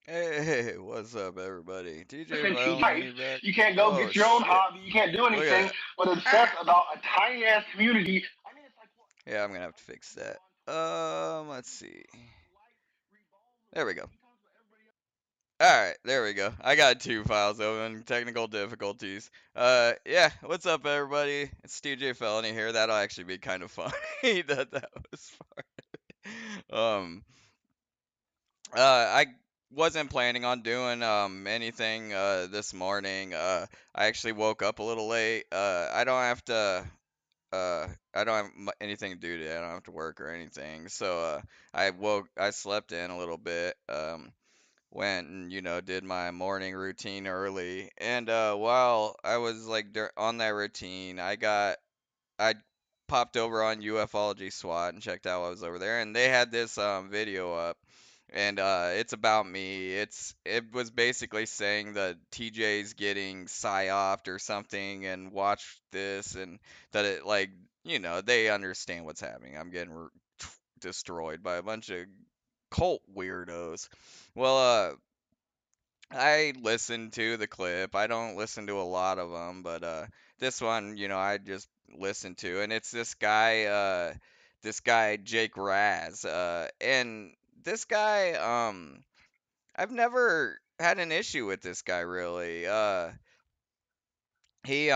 Hey, what's up, everybody? TeeJay Life. Felony back. You can't go Oh get your own shit! hobby. You can't do Look anything at but that. obsess about a tiny ass community. I mean, it's like what? Yeah, I'm gonna have to fix that. Let's see. There we go. All right, there we go. I got two files open. Technical difficulties. Yeah. What's up, everybody? It's TeeJay Felony here. That'll actually be kind of funny that was far. I wasn't planning on doing anything this morning. I actually woke up a little late. I don't have to. I don't have anything to do today. I don't have to work or anything. So I slept in a little bit. Went and did my morning routine early. And while I was like on that routine, I popped over on UFology SWAT and checked out what was over there, and they had this video up, and it's about me. It was basically saying that TJ's getting psyoped or something, and watch this, and that it like they understand what's happening. I'm getting destroyed by a bunch of cult weirdos. Well, I listened to the clip. I don't listen to a lot of them, but this one, I just listened to, and it's this guy Jake Raz, and this guy, I've never had an issue with this guy really. He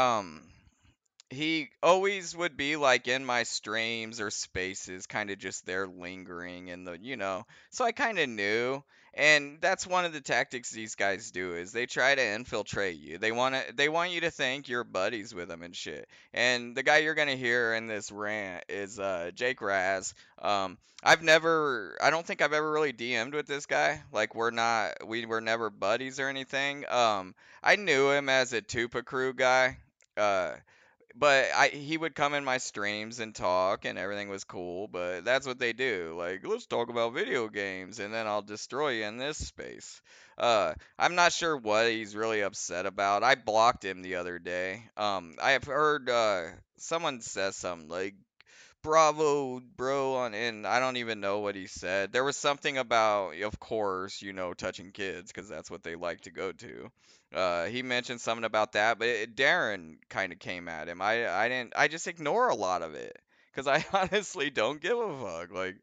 he always would be like in my streams or spaces, kind of just there lingering in the, so I kind of knew. And that's one of the tactics these guys do is they try to infiltrate you. They want you to think you're buddies with them and shit. And the guy you're gonna hear in this rant is Jake Raz. I don't think I've ever really DM'd with this guy. Like we were never buddies or anything. I knew him as a Tupa Crew guy. Uh, but he would come in my streams and talk and everything was cool, but that's what they do. Like, let's talk about video games and then I'll destroy you in this space. I'm not sure what he's really upset about. I blocked him the other day. I have heard someone says something like bravo, bro, and I don't even know what he said. There was something about, of course, touching kids because that's what they like to go to. He mentioned something about that, but Darren kind of came at him. I didn't. I just ignore a lot of it because I honestly don't give a fuck. Like,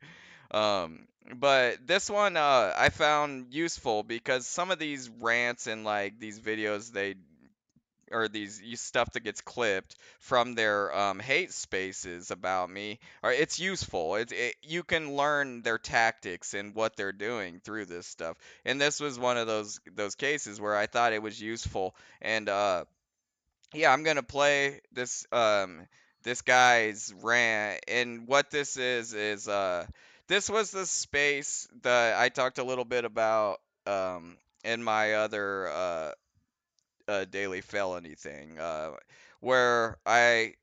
but this one I found useful because some of these rants and like these videos or these stuff that gets clipped from their hate spaces about me, or it's useful. You can learn their tactics and what they're doing through this stuff. And this was one of those cases where I thought it was useful. And yeah, I'm gonna play this guy's rant. And what this is this was the space that I talked a little bit about in my other daily felony thing, where I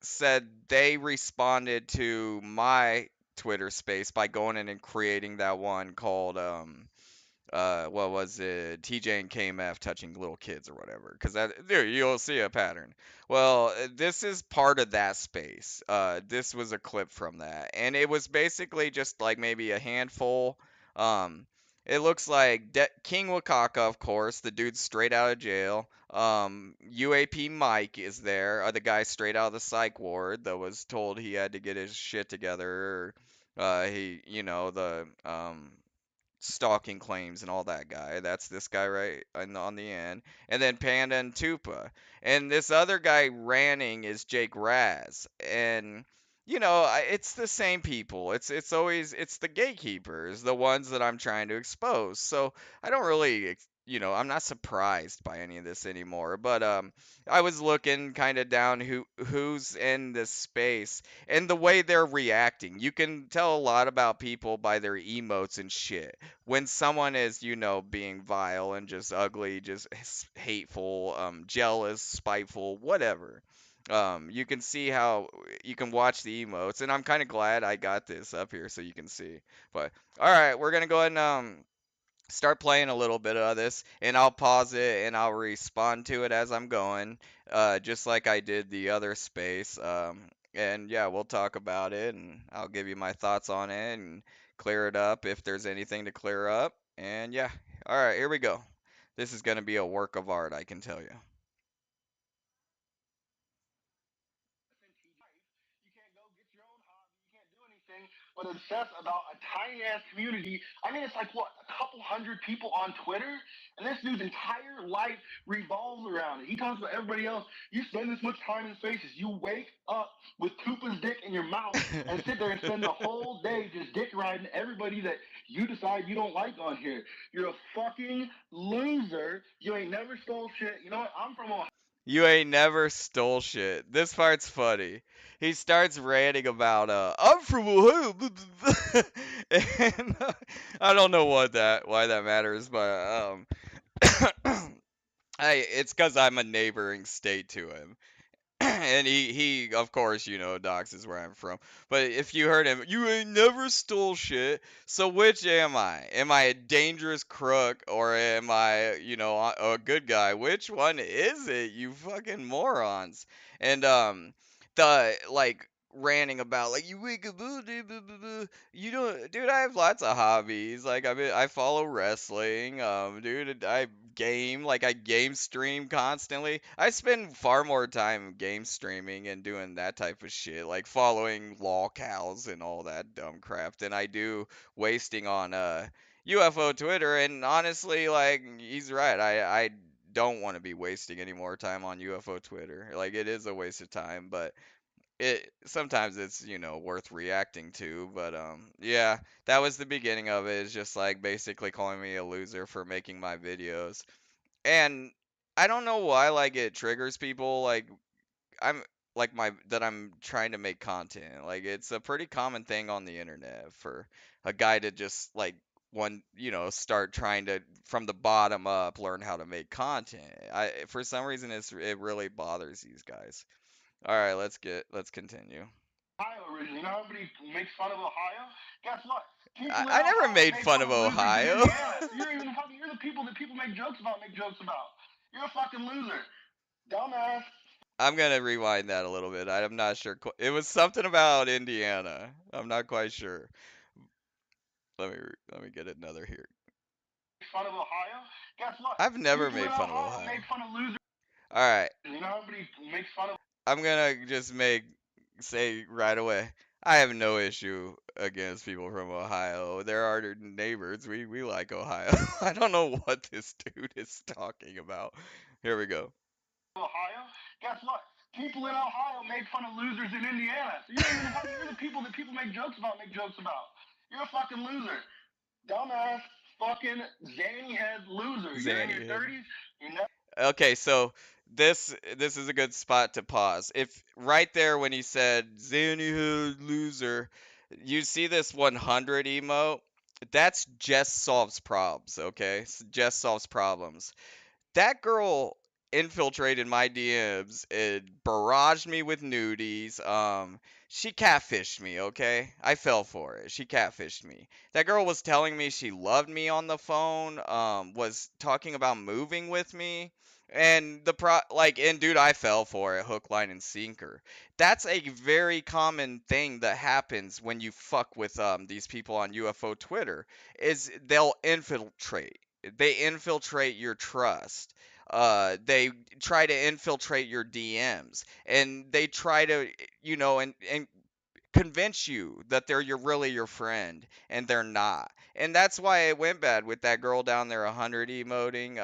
said they responded to my Twitter space by going in and creating that one called what was it, TJ and KMF touching little kids or whatever, because that there you'll see a pattern. Well, this is part of that space. This was a clip from that, and it was basically just like maybe a handful. um it looks like King Wakaka, of course, the dude straight out of jail. UAP Mike is there, the guy straight out of the psych ward that was told he had to get his shit together. He, the stalking claims and all that guy. That's this guy right on the end. And then Panda and Tupa. And this other guy ranting is Jake Raz. And it's the same people. It's always it's the gatekeepers, the ones that I'm trying to expose. So I don't really I'm not surprised by any of this anymore. But I was looking kind of down who's in this space and the way they're reacting. You can tell a lot about people by their emotes and shit. When someone is, being vile and just ugly, just hateful, jealous, spiteful, whatever. You can see how you can watch the emotes, and I'm kind of glad I got this up here so you can see. But all right, we're gonna go ahead and start playing a little bit of this, and I'll pause it and I'll respond to it as I'm going, just like I did the other space. And yeah, we'll talk about it, and I'll give you my thoughts on it and clear it up if there's anything to clear up. And yeah, all right, here we go. This is gonna be a work of art, I can tell you. You can't go get your own hobby. You can't do anything but obsess about a tiny ass community. I mean, it's like what, a couple hundred people on Twitter, and this dude's entire life revolves around it. He talks about everybody else. You spend this much time in spaces. You wake up with Koopa's dick in your mouth and sit there and spend the whole day just dick riding everybody that you decide you don't like on here. You're a fucking loser. You ain't never stole shit. You know what? I'm from Ohio. You ain't never stole shit. This part's funny. He starts ranting about I'm from Ohio, and I don't know why that matters, but it's because I'm a neighboring state to him. And he of course doxes where I'm from. But if you heard him, you ain't never stole shit. So which am I? Am I a dangerous crook or am I a good guy? Which one is it? You fucking morons. And the like ranting about like you wake up you don't dude, I have lots of hobbies. Like I follow wrestling, dude, I game stream constantly. I spend far more time game streaming and doing that type of shit, like following lolcows and all that dumb crap, than I do wasting on UFO Twitter. And honestly, like he's right. I don't want to be wasting any more time on UFO Twitter. Like it is a waste of time, but it sometimes it's worth reacting to. But yeah, that was the beginning of it. It's just like basically calling me a loser for making my videos. And I don't know why like it triggers people. Like I'm like my that I'm trying to make content. Like it's a pretty common thing on the internet for a guy to just like one start trying to from the bottom up learn how to make content. I For some reason it really bothers these guys. All right, let's continue. Ohio originally. You know how everybody makes fun of Ohio? Guess what? I, People in I never Ohio made make fun fun of of losers in Ohio. Indiana. So you're the people that people make jokes about, make jokes about. You're a fucking loser. Dumbass. I'm gonna rewind that a little bit. I'm not sure. It was something about Indiana. I'm not quite sure. Let me get another here. Fun of Ohio? Guess what? I've never People in made fun of Ohio Ohio. make fun of losers. All right, You know how everybody makes fun of I'm gonna just say right away. I have no issue against people from Ohio. They're our neighbors. We like Ohio. I don't know what this dude is talking about. Here we go. Ohio? Guess what? People in Ohio make fun of losers in Indiana. So you're the people that people make jokes about, make jokes about. You're a fucking loser. Dumbass fucking zany head loser. You're in your Zanny. 30s. You're never Okay, so this is a good spot to pause. If right there when he said Zanny Hood loser, you see this 100 emote, that's Jess solves problems, okay? Jess solves problems. That girl infiltrated my DMs and barraged me with nudies. She catfished me, okay? I fell for it. She catfished me. That girl was telling me she loved me on the phone, was talking about moving with me. And and dude, I fell for it, hook, line, and sinker. That's a very common thing that happens when you fuck with these people on UFO Twitter, is they'll infiltrate. They infiltrate your trust. They try to infiltrate your DMs, and they try to, and convince you that they're really your friend, and they're not. And that's why it went bad with that girl down there, 100 emoting.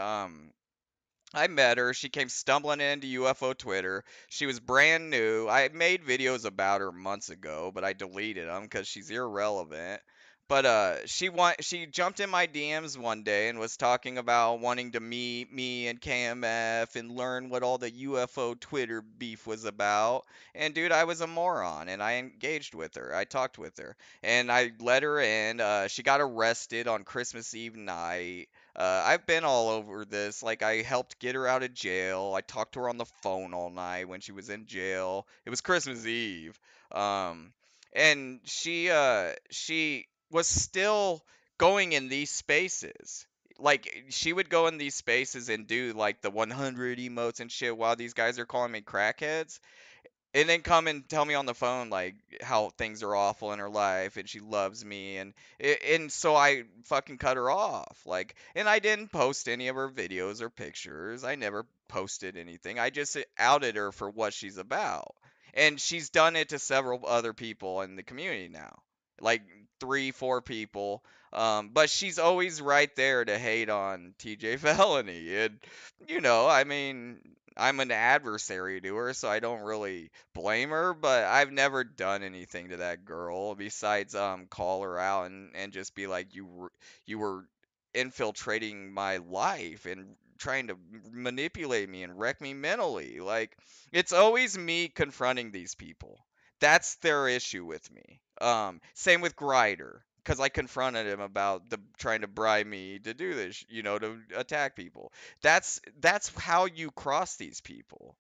I met her. She came stumbling into UFO Twitter. She was brand new. I made videos about her months ago, but I deleted them because she's irrelevant. But she jumped in my DMs one day and was talking about wanting to meet me and KMF and learn what all the UFO Twitter beef was about. And dude, I was a moron and I engaged with her. I talked with her and I let her in. She got arrested on Christmas Eve night. I've been all over this. Like, I helped get her out of jail. I talked to her on the phone all night when she was in jail. It was Christmas Eve. Um, and she was still going in these spaces. Like, she would go in these spaces and do, like, the 100 emotes and shit while these guys are calling me crackheads. and then come and tell me on the phone like how things are awful in her life and she loves me, and so I fucking cut her off. Like, and I didn't post any of her videos or pictures. I never posted anything. I just outed her for what she's about. And she's done it to several other people in the community now. Like 3, 4 people. But she's always right there to hate on TeeJay Felony. And I mean, I'm an adversary to her, so I don't really blame her, but I've never done anything to that girl besides call her out and just be like, you were infiltrating my life and trying to manipulate me and wreck me mentally. Like, it's always me confronting these people. That's their issue with me. Same with Grider, because I confronted him about the trying to bribe me to do this, to attack people. That's how you cross these people.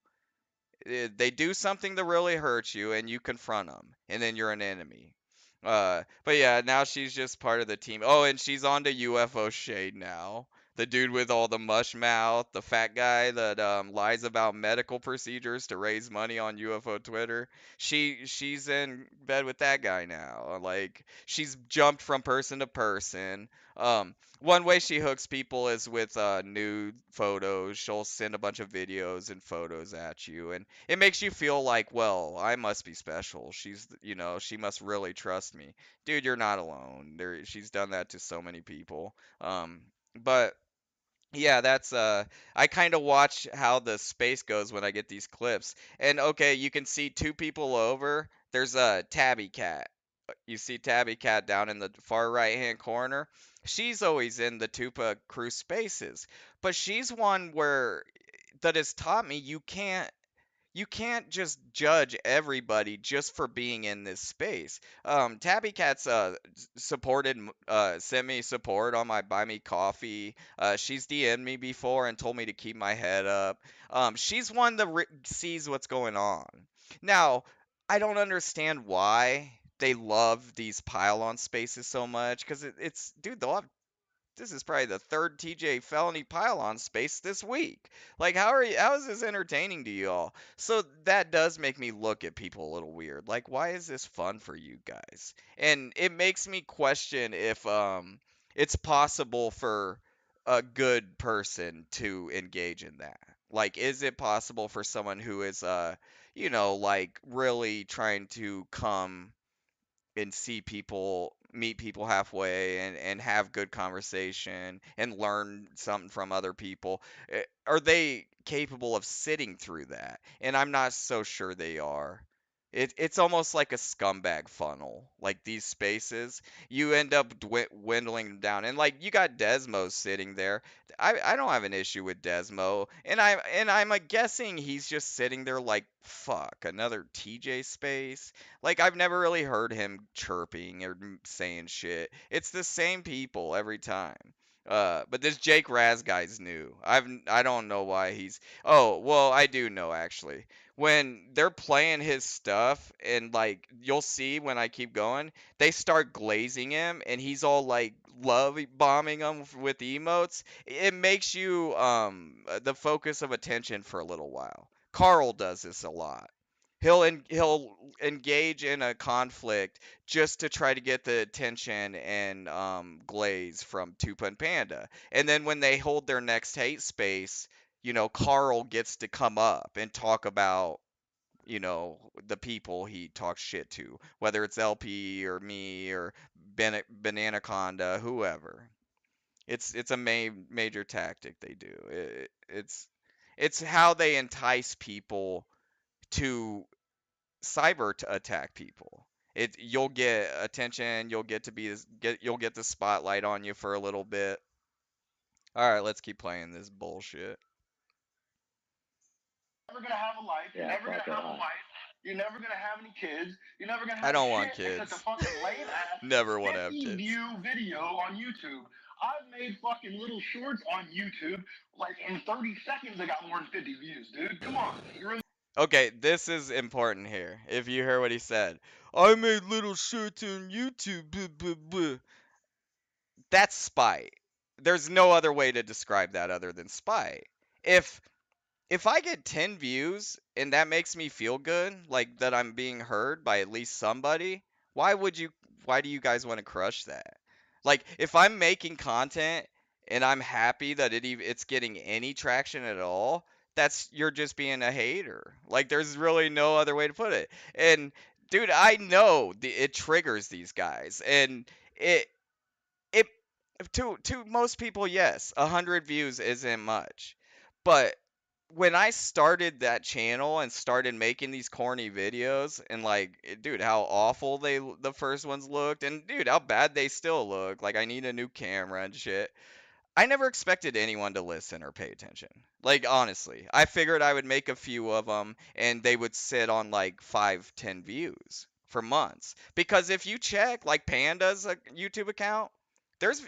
They do something that really hurts you, and you confront them, and then you're an enemy. But yeah, now she's just part of the team. Oh, and she's on to UFO Shade now. The dude with all the mush mouth, the fat guy that lies about medical procedures to raise money on UFO Twitter. She's in bed with that guy now. Like, she's jumped from person to person. One way she hooks people is with nude photos. She'll send a bunch of videos and photos at you, and it makes you feel like, well, I must be special. She must really trust me. Dude, you're not alone. She's done that to so many people. But yeah, I kind of watch how the space goes when I get these clips. And okay, you can see 2 people over. There's a Tabby Cat. You see Tabby Cat down in the far right hand corner. She's always in the Tupa crew spaces, but she's one where that has taught me you can't just judge everybody just for being in this space. Tabby Cat's sent me support on my Buy Me Coffee. She's DM'd me before and told me to keep my head up. She's one that sees what's going on. Now, I don't understand why they love these pylon spaces so much, because dude, they'll have this is probably the third TeeJay Felony pylon space this week. Like, how is this entertaining to you all? So that does make me look at people a little weird. Like, why is this fun for you guys? And it makes me question if it's possible for a good person to engage in that. Like, is it possible for someone who is like really trying to come and see people, meet people halfway, and have good conversation and learn something from other people, are they capable of sitting through that? And I'm not so sure they are. It's almost like a scumbag funnel. Like, these spaces, you end up dwindling them down. And like, you got Desmo sitting there. I don't have an issue with Desmo, and I'm guessing he's just sitting there like, fuck, another TeeJay space. Like, I've never really heard him chirping or saying shit. It's the same people every time. But this Jake Raz guy's new. I don't know why he's. Oh, well, I do know actually. When they're playing his stuff, and like, you'll see when I keep going, they start glazing him and he's all like love bombing them with emotes. It makes you the focus of attention for a little while. Carl does this a lot. He'll engage in a conflict just to try to get the attention and glaze from Tupa and Panda. And then when they hold their next hate space, Carl gets to come up and talk about, the people he talks shit to, whether it's LP or me or Bananaconda, whoever. It's a major tactic they do. It's how they entice people to cyber to attack people. You'll get attention, you'll get the spotlight on you for a little bit. All right, let's keep playing this bullshit. Never gonna have a life. You're Yeah, never gonna fuck have a off. wife. You're never gonna have any kids. You're never gonna I have don't want shit except a kids. fucking lame ass Never want to have 50 kids. view video on YouTube. I've made fucking little shorts on YouTube. Like, in 30 seconds, I got more than 50 views, dude. Come on. You're really. Okay, this is important here. If you hear what he said, I made little shirts on YouTube. Blah, blah, blah. That's spite. There's no other way to describe that other than spite. If if I get 10 views and that makes me feel good, like that I'm being heard by at least somebody, why would you why do you guys want to crush that? Like if I'm making content and I'm happy that it's getting any traction at all, that's you're just being a hater. Like there's really no other way to put it. And dude, I know it triggers these guys and it it to most people, yes, 100 views isn't much. But when I started that channel and started making these corny videos and like, dude, how awful the first ones looked, and dude, how bad they still look. Like I need a new camera and shit. I never expected anyone to listen or pay attention. Like honestly, I figured I would make a few of them and they would sit on like 5, 10 views for months. Because if you check like Panda's YouTube account,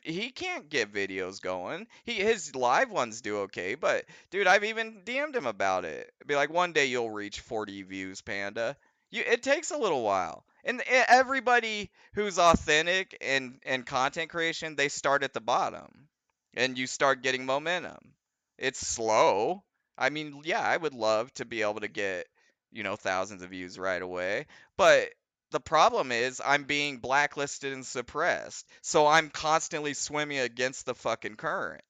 he can't get videos going. His live ones do okay, but dude, I've even DM'd him about it. Be like, one day you'll reach 40 views, Panda. It takes a little while. And everybody who's authentic and content creation, they start at the bottom and you start getting momentum. It's slow. I mean, yeah, I would love to be able to get, thousands of views right away, but the problem is I'm being blacklisted and suppressed. So I'm constantly swimming against the fucking current.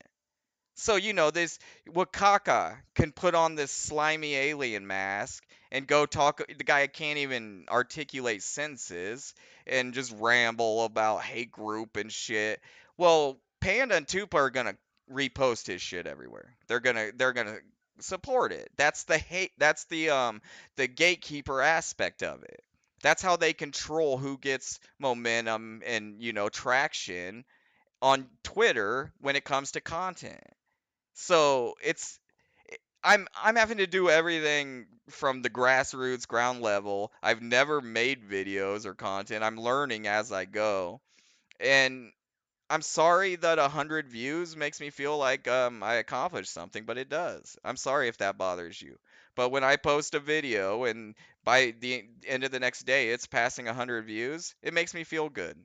So, this Wakaka can put on this slimy alien mask and go talk. The guy can't even articulate sentences and just ramble about hate group and shit. Well, Panda and Tupa are gonna repost his shit everywhere. They're gonna support it. That's the hate. That's the gatekeeper aspect of it. That's how they control who gets momentum and traction on Twitter when it comes to content. So I'm having to do everything from the grassroots ground level. I've never made videos or content. I'm learning as I go. And I'm sorry that 100 views makes me feel like I accomplished something, but it does. I'm sorry if that bothers you. But when I post a video and by the end of the next day it's passing 100 views, it makes me feel good.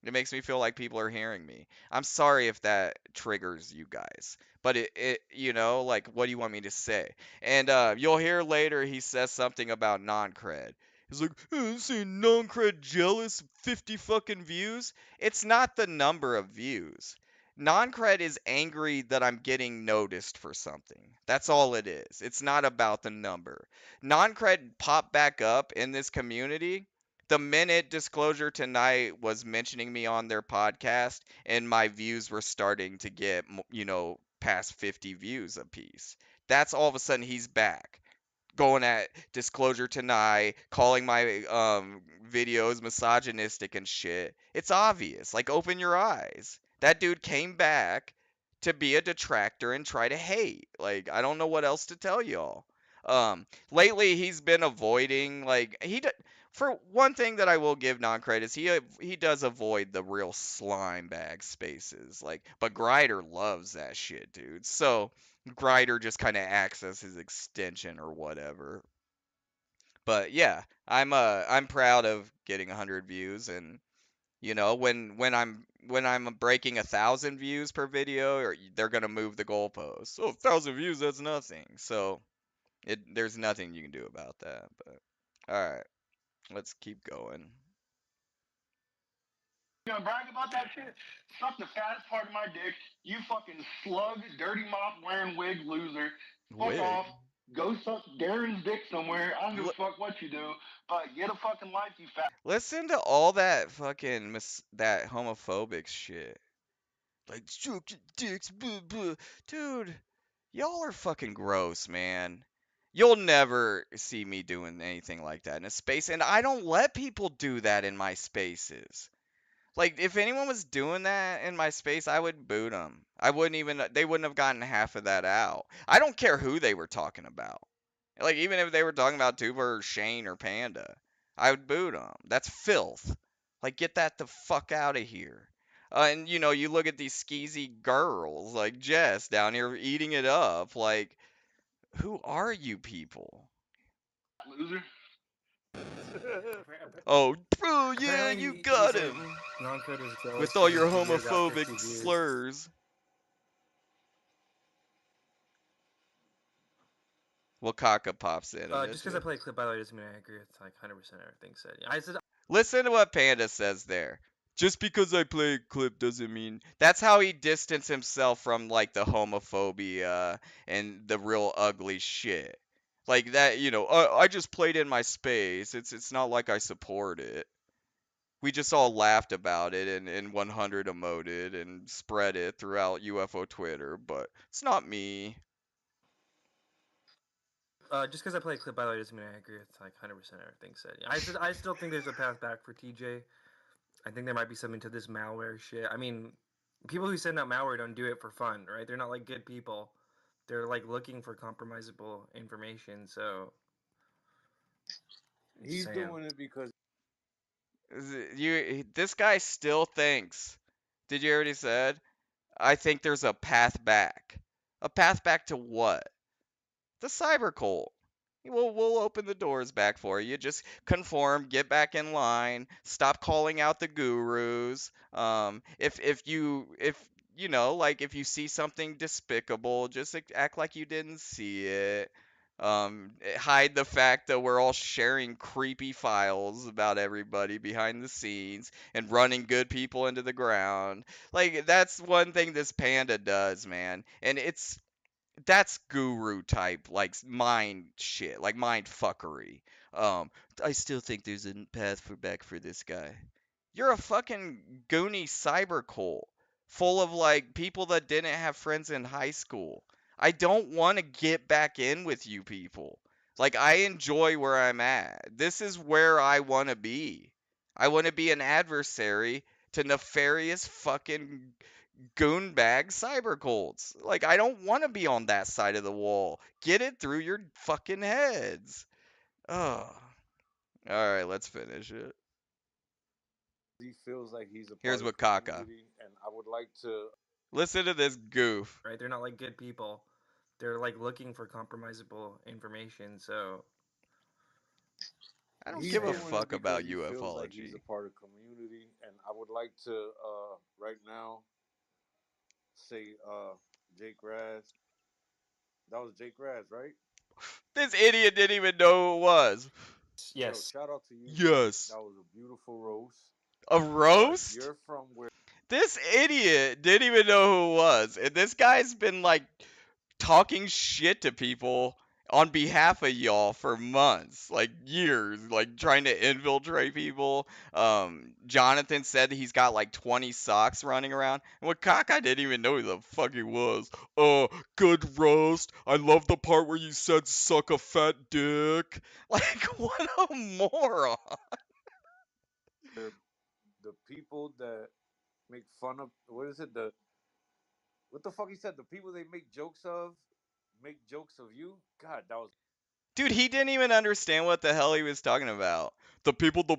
It makes me feel like people are hearing me. I'm sorry if that triggers you guys. But like, what do you want me to say? And you'll hear later he says something about non-cred. He's like, say non-cred jealous, 50 fucking views. It's not the number of views. Non-cred is angry that I'm getting noticed for something. That's all it is. It's not about the number. Non-cred popped back up in this community the minute Disclosure Tonight was mentioning me on their podcast and my views were starting to get, past 50 views a piece. That's all of a sudden he's back going at Disclosure Tonight, calling my videos misogynistic and shit. It's obvious. Like, open your eyes. That dude came back to be a detractor and try to hate. Like, I don't know what else to tell y'all. Lately he's been avoiding for one thing that I will give non-credit is he does avoid the real slime bag spaces. Like, but Grider loves that shit, dude. So Grider just kind of acts as his extension or whatever. But yeah, I'm proud of getting 100 views, and when I'm breaking 1,000 views per video, or they're gonna move the goalpost. Oh, 1,000 views, that's nothing. So there's nothing you can do about that. But all right, let's keep going. You gonna brag about that shit? Suck the fattest part of my dick. You fucking slug, dirty mop wearing wig loser. Fuck Wig. off. Go suck Darren's dick somewhere. I don't give L- a fuck what you do, but get a fucking life, you fat. Listen to all that fucking that homophobic shit. Like, suck your dicks, blah, blah. Dude, y'all are fucking gross, man. You'll never see me doing anything like that in a space, and I don't let people do that in my spaces. Like, if anyone was doing that in my space, I would boot them. They wouldn't have gotten half of that out. I don't care who they were talking about. Like, even if they were talking about Tuba or Shane or Panda, I would boot them. That's filth. Like, get that the fuck out of here. And, you look at these skeezy girls like Jess down here eating it up. Like, who are you people? Loser. Oh, bro, yeah, Apparently, you he got said him. non-cred is jealous With all because your his video got homophobic 50 views. slurs. Wakaka pops in and Just it's because I just play a clip, by the way, doesn't mean I agree with like 100% everything said. I said listen to what Panda says there. Just because I play a clip doesn't mean that's how he distanced himself from like the homophobia and the real ugly shit. Like that, I just played in my space. It's not like I support it. We just all laughed about it and 100 emoted and spread it throughout UFO Twitter, but it's not me. just because I play a clip, by the way, doesn't mean I agree with like 100% everything said. I still think there's a path back for TJ. I think there might be something to this malware shit. I mean, people who send out malware don't do it for fun, right? They're not like good people. They're like looking for compromisable information. So He's saying. doing it because This guy still thinks. Did you already said? I think there's a path back. A path back to what? The cyber cult. We'll open the doors back for you. Just conform, get back in line, stop calling out the gurus. If like if you see something despicable, just act like you didn't see it. Hide the fact that we're all sharing creepy files about everybody behind the scenes and running good people into the ground. Like that's one thing this panda does, man. And that's guru type like mind shit, like mind fuckery. Um, I still think there's a path for back for this guy. You're a fucking goony cyber cult full of like people that didn't have friends in high school. I don't want to get back in with you people. Like I enjoy where I'm at. This is where I want to be. I want to be an adversary to nefarious fucking goonbag cyber cults. Like, I don't want to be on that side of the wall. Get it through your fucking heads. Oh. Alright, let's finish it. he feels like he's a Here's part of what Kaka. community, and I would like to. Listen to this goof. Right? They're not like good people. They're like looking for compromisable information. So I don't He's give a saying. doing it fuck because about he feels like he's a ufology. part of community, and I would like to right now say Jake Raz. That was Jake Raz, right? This idiot didn't even know who it was. Yo, Yes. shout out to you, Jake. Yes. That was a beautiful roast. A roast? You're from where This idiot didn't even know who it was. And this guy's been like talking shit to people on behalf of y'all for months, like years, like trying to infiltrate people. Jonathan said he's got like 20 socks running around. And what Kaka didn't even know who the fuck he was. Good roast. I love the part where you said suck a fat dick. Like, what a moron. the people that make fun of what is it the what the fuck he said the people they make jokes of you. God, that was Dude, he didn't even understand what the hell he was talking about. The people that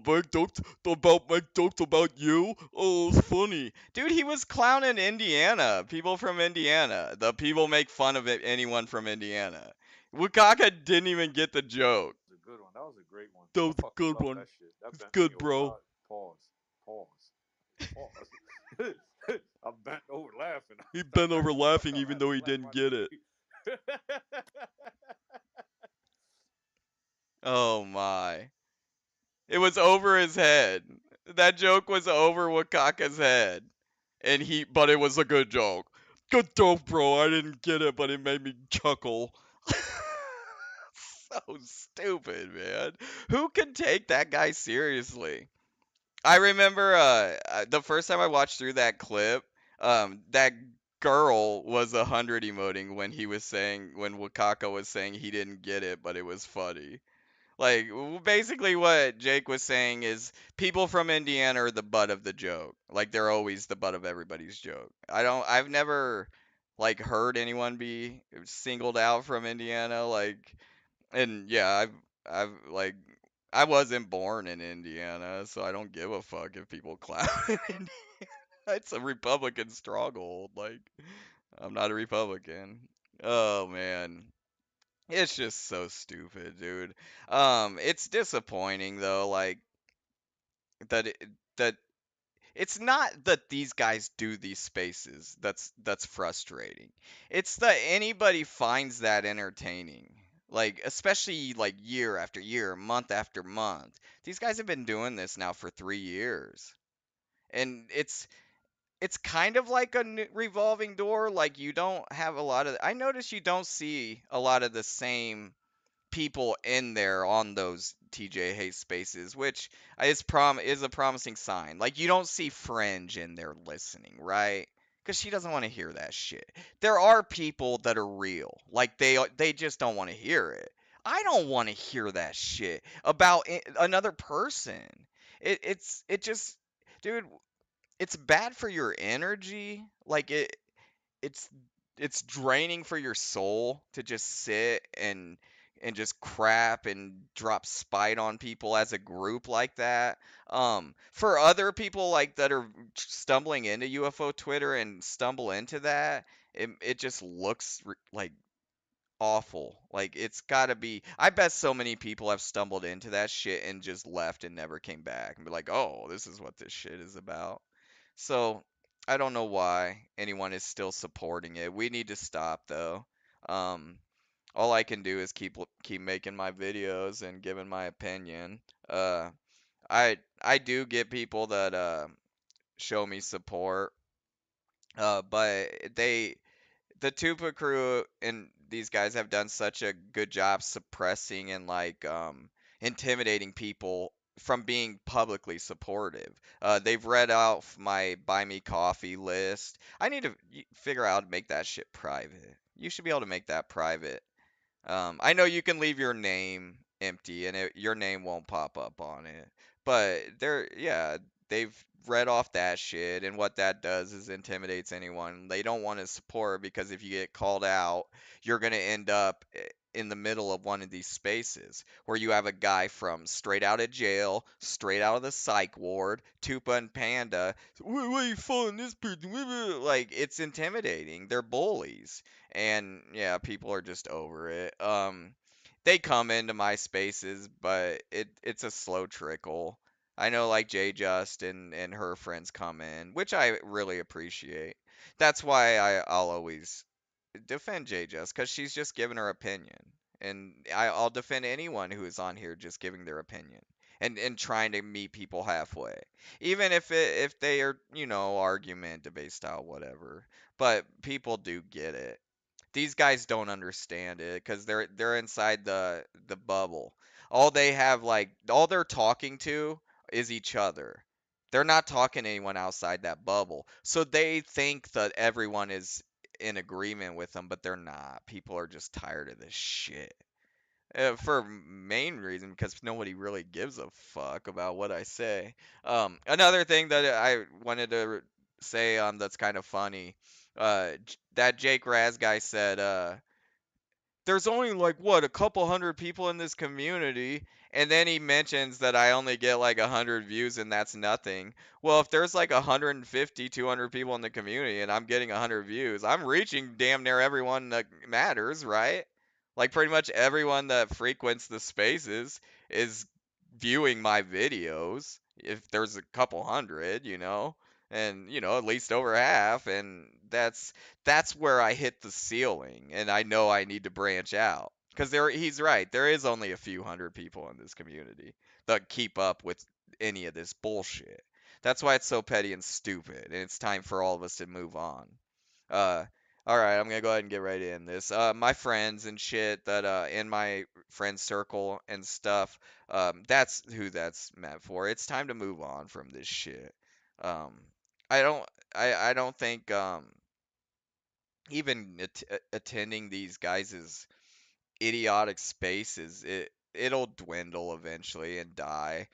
make jokes about you? Oh, it's funny. Dude, he was clowning Indiana. People from Indiana. The people make fun of anyone from Indiana. Wakaka didn't even get the joke. a good one. That was a great one. That I was a fucking good love one. that shit. That It's bent me good, over. bro. Pause. I bent over laughing. I He started bent over laughing I even had though to he slap didn't my get it. knee. Oh my. It was over his head. That joke was over Wakaka's head. But it was a good joke. Good joke, bro. I didn't get it, but it made me chuckle. So stupid, man. Who can take that guy seriously? I remember the first time I watched through that clip, that girl was 100 emoting when when Wakaka was saying he didn't get it, but it was funny. Like basically what Jake was saying is people from Indiana are the butt of the joke. Like they're always the butt of everybody's joke. I've never like heard anyone be singled out from Indiana like and yeah, I've like I wasn't born in Indiana, so I don't give a fuck if people clown in Indiana. It's a Republican stronghold. Like I'm not a Republican. Oh man. It's just so stupid, dude. It's disappointing though, like that that it's not that these guys do these spaces that's frustrating. It's that anybody finds that entertaining. Like, especially like year after year, month after month. These guys have been doing this now for 3 years. And it's kind of like a revolving door. Like, you don't have a lot of, I notice you don't see a lot of the same people in there on those TJ hate spaces, which is a promising sign. Like, you don't see Fringe in there listening, right? Because she doesn't want to hear that shit. There are people that are real, like they just don't want to hear it. I don't want to hear that shit about another person. It just, dude, it's bad for your energy. Like, it's it's draining for your soul to just sit and just crap and drop spite on people as a group like that. For other people like that are stumbling into UFO Twitter and stumble into that, it just looks like awful. Like, it's gotta be. I bet so many people have stumbled into that shit and just left and never came back and be like, oh, this is what this shit is about. So I don't know why anyone is still supporting it. We need to stop though. Um, all I can do is keep making my videos and giving my opinion. Uh, I do get people that show me support, but the Tupa crew and these guys have done such a good job suppressing and like intimidating people from being publicly supportive. They've read out my buy me coffee list. I need to figure out how to make that shit private. You should be able to make that private. I know you can leave your name empty and your name won't pop up on it, but yeah, they've read off that shit, and what that does is intimidates anyone. They don't want to support because if you get called out, you're gonna end up in the middle of one of these spaces where you have a guy from straight out of jail, straight out of the psych ward, Tupa and Panda. Why are you following this person? Like, it's intimidating. They're bullies. And yeah, people are just over it. They come into my spaces, but it's a slow trickle. I know, like, J Just and her friends come in, which I really appreciate. That's why I'll always defend J Just, because she's just giving her opinion. And I'll defend anyone who is on here just giving their opinion and trying to meet people halfway. Even if they are, argument, debate style, whatever. But people do get it. These guys don't understand it because they're inside the bubble. All they're talking to is each other. They're not talking to anyone outside that bubble. So they think that everyone is in agreement with them, but they're not. People are just tired of this shit. For main reason because nobody really gives a fuck about what I say. Another thing that I wanted to say that's kind of funny. That Jake Raz guy said, there's only like what a couple hundred people in this community, and then he mentions that I only get like 100 views and that's nothing. Well, if there's like 150 200 people in the community and I'm getting 100 views, I'm reaching damn near everyone that matters, right? Like, pretty much everyone that frequents the spaces is viewing my videos, if there's a couple hundred, and at least over half. And that's where I hit the ceiling, and I know I need to branch out. Because he's right. There is only a few hundred people in this community that keep up with any of this bullshit. That's why it's so petty and stupid, and it's time for all of us to move on. Uh, all right, I'm gonna go ahead and get right in this. My friends and shit that in my friend circle and stuff. That's who that's meant for. It's time to move on from this shit. Um, I don't, I don't think even attending these guys' idiotic spaces, it'll dwindle eventually and die.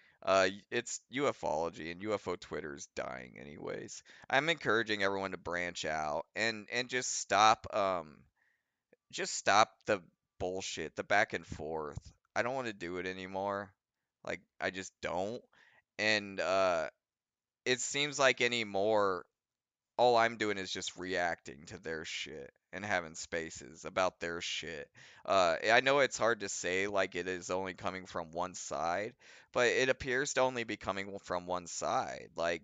It's ufology and UFO Twitter is dying anyways. I'm encouraging everyone to branch out and just stop the bullshit, the back and forth. I don't want to do it anymore. Like, I just don't. And it seems like anymore all I'm doing is just reacting to their shit and having spaces about their shit. I know it's hard to say like it is only coming from one side, but it appears to only be coming from one side. Like,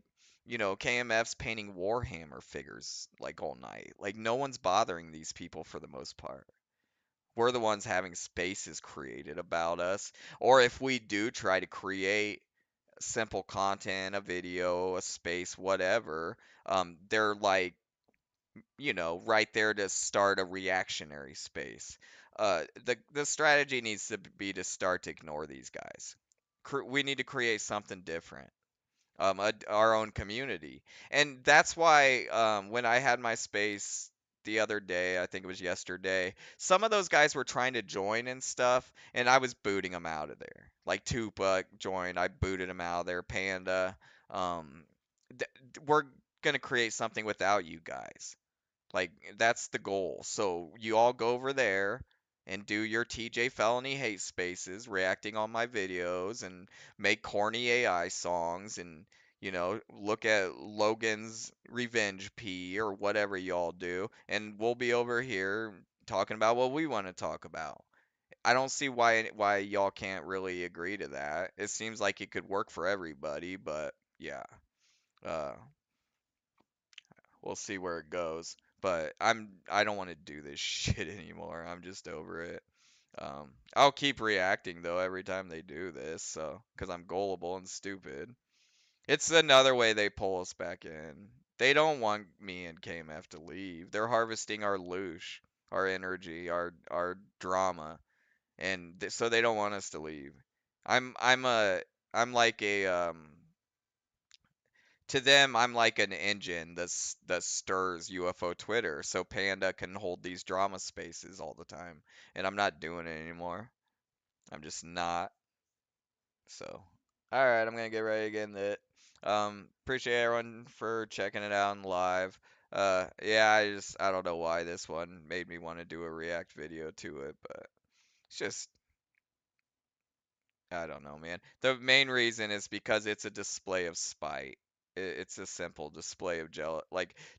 KMF's painting Warhammer figures like all night. Like, no one's bothering these people for the most part. We're the ones having spaces created about us. Or if we do try to create simple content, a video, a space, whatever, they're like, right there to start a reactionary space. The strategy needs to be to start to ignore these guys. We need to create something different, our own community. And that's why when I had my space the other day, I think it was yesterday, some of those guys were trying to join and stuff, and I was booting them out of there. Like Tupac joined, I booted him out of there. Panda, um, we're gonna create something without you guys. Like that's the goal. So you all go over there and do your TeeJay Felony hate spaces, reacting on my videos and make corny AI songs and look at Logan's Revenge P or whatever y'all do, and we'll be over here talking about what we want to talk about. I don't see why y'all can't really agree to that. It seems like it could work for everybody, but yeah. Uh, we'll see where it goes. But I don't want to do this shit anymore. I'm just over it. I'll keep reacting though every time they do this, so because I'm gullible and stupid. It's another way they pull us back in. They don't want me and KMF to leave. They're harvesting our loosh, our energy, our drama, and so they don't want us to leave. I'm like a to them, I'm like an engine that stirs UFO Twitter, so Panda can hold these drama spaces all the time, and I'm not doing it anymore. I'm just not. So, all right, I'm gonna get ready to get into it. Appreciate everyone for checking it out in live. Yeah, I don't know why this one made me want to do a react video to it, but it's just I don't know, man. The main reason is because it's a display of spite. It's a simple display of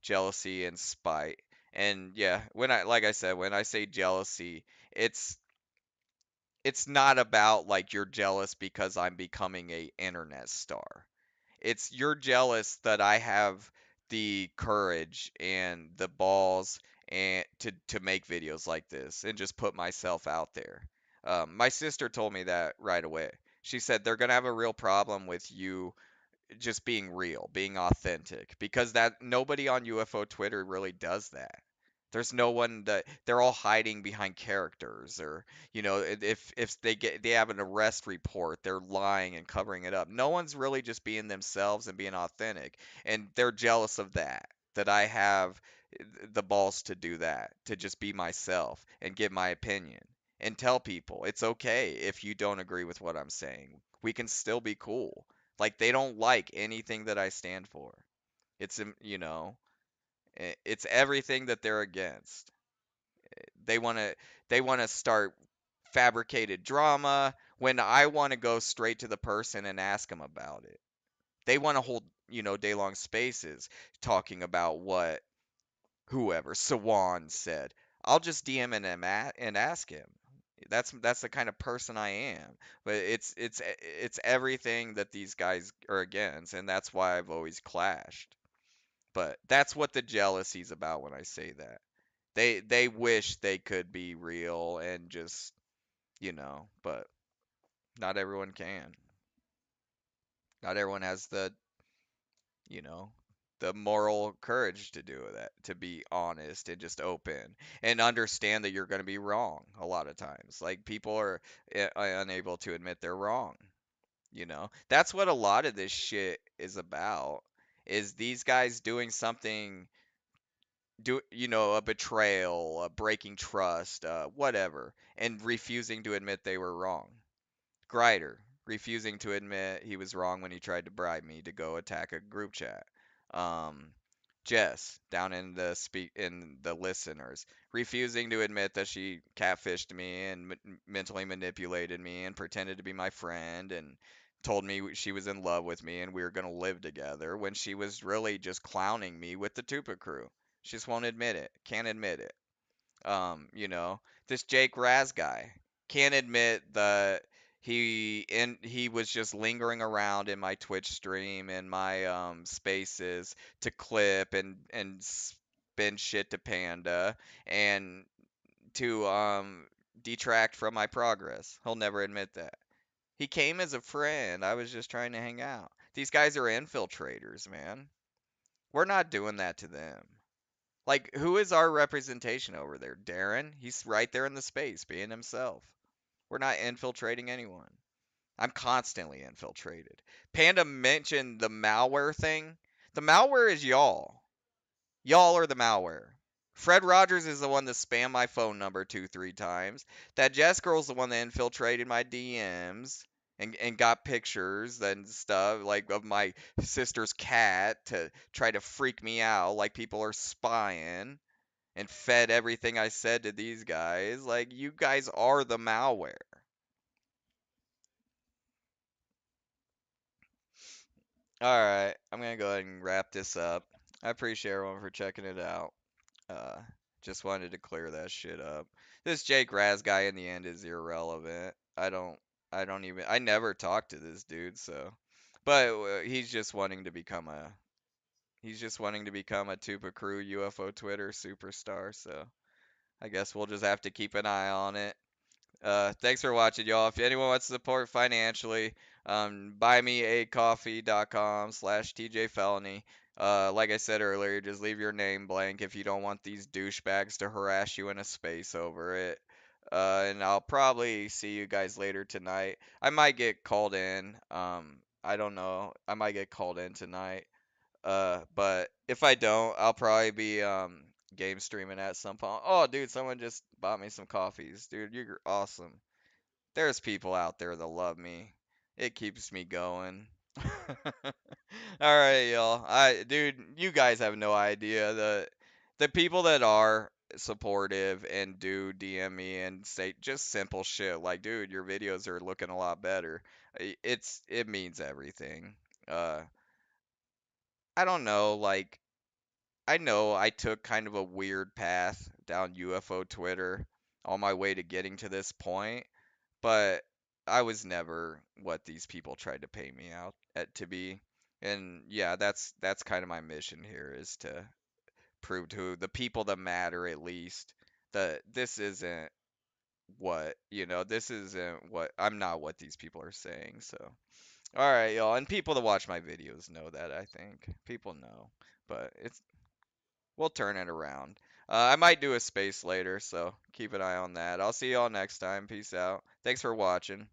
jealousy and spite. And yeah, like I said, when I say jealousy, it's it's not about like you're jealous because I'm becoming a internet star. It's you're jealous that I have the courage and the balls and to make videos like this and just put myself out there. My sister told me that right away. She said they're gonna have a real problem with you just being real, being authentic, because that nobody on UFO Twitter really does that. There's no one that they're all hiding behind characters or if they have an arrest report, they're lying and covering it up. No one's really just being themselves and being authentic, and they're jealous of that I have the balls to do that, to just be myself and give my opinion and tell people it's okay if you don't agree with what I'm saying. We can still be cool. Like they don't like anything that I stand for. It's it's everything that they're against. They want to they want to start fabricated drama when I want to go straight to the person and ask them about it. They want to hold, day-long spaces talking about what whoever Sawan said. I'll just DM and ask him. That's the kind of person I am. But it's everything that these guys are against, and that's why I've always clashed. But that's what the jealousy's about when I say that. They wish they could be real and just, but not everyone can. Not everyone has you know, the moral courage to do that, to be honest and just open and understand that you're going to be wrong a lot of times. Like people are unable to admit they're wrong. That's what a lot of this shit is about. Is these guys doing something a betrayal, breaking trust, whatever, and refusing to admit they were wrong. Grider refusing to admit he was wrong when he tried to bribe me to go attack a group chat. Um, Jess down in the listeners refusing to admit that she catfished me and mentally manipulated me and pretended to be my friend and told me she was in love with me and we were going to live together when she was really just clowning me with the Tupa crew. She just won't admit it. Can't admit it. This Jake Raz guy can't admit that he was just lingering around in my Twitch stream and my spaces to clip and spin shit to Panda and to detract from my progress. He'll never admit that. He came as a friend. I was just trying to hang out. These guys are infiltrators, man. We're not doing that to them. Like, who is our representation over there? Darren? He's right there in the space, being himself. We're not infiltrating anyone. I'm constantly infiltrated. Panda mentioned the malware thing. The malware is y'all. Y'all are the malware. Fred Rogers is the one that spammed my phone number 2, 3 times. That Jess girl's the one that infiltrated my DMs and got pictures and stuff like of my sister's cat to try to freak me out like people are spying and fed everything I said to these guys. Like, you guys are the malware. Alright, I'm gonna go ahead and wrap this up. I appreciate everyone for checking it out. Uh, just wanted to clear that shit up. This Jake Raz guy in the end is irrelevant. I never talked to this dude, so. But he's just wanting to become a Tupa Crew UFO Twitter superstar, so I guess we'll just have to keep an eye on it. Thanks for watching, y'all. If anyone wants to support financially, buymeacoffee.com/TeeJay Felony. Like I said earlier, just leave your name blank if you don't want these douchebags to harass you in a space over it. And I'll probably see you guys later tonight. I might get called in. I don't know. I might get called in tonight. But if I don't, I'll probably be game streaming at some point. Oh, dude, someone just bought me some coffees. Dude, you're awesome. There's people out there that love me. It keeps me going. All right, y'all. Dude, you guys have no idea the people that are supportive and do DM me and say just simple shit like, dude, your videos are looking a lot better. It means everything. Uh, I don't know, like I know I took kind of a weird path down UFO Twitter on my way to getting to this point, but I was never what these people tried to pay me out to be. And yeah, that's kind of my mission here is to prove to the people that matter at least that this isn't this isn't what I'm not what these people are saying. So, all right, y'all, and people that watch my videos know that I think people know, but we'll turn it around. I might do a space later, so keep an eye on that. I'll see y'all next time. Peace out. Thanks for watching.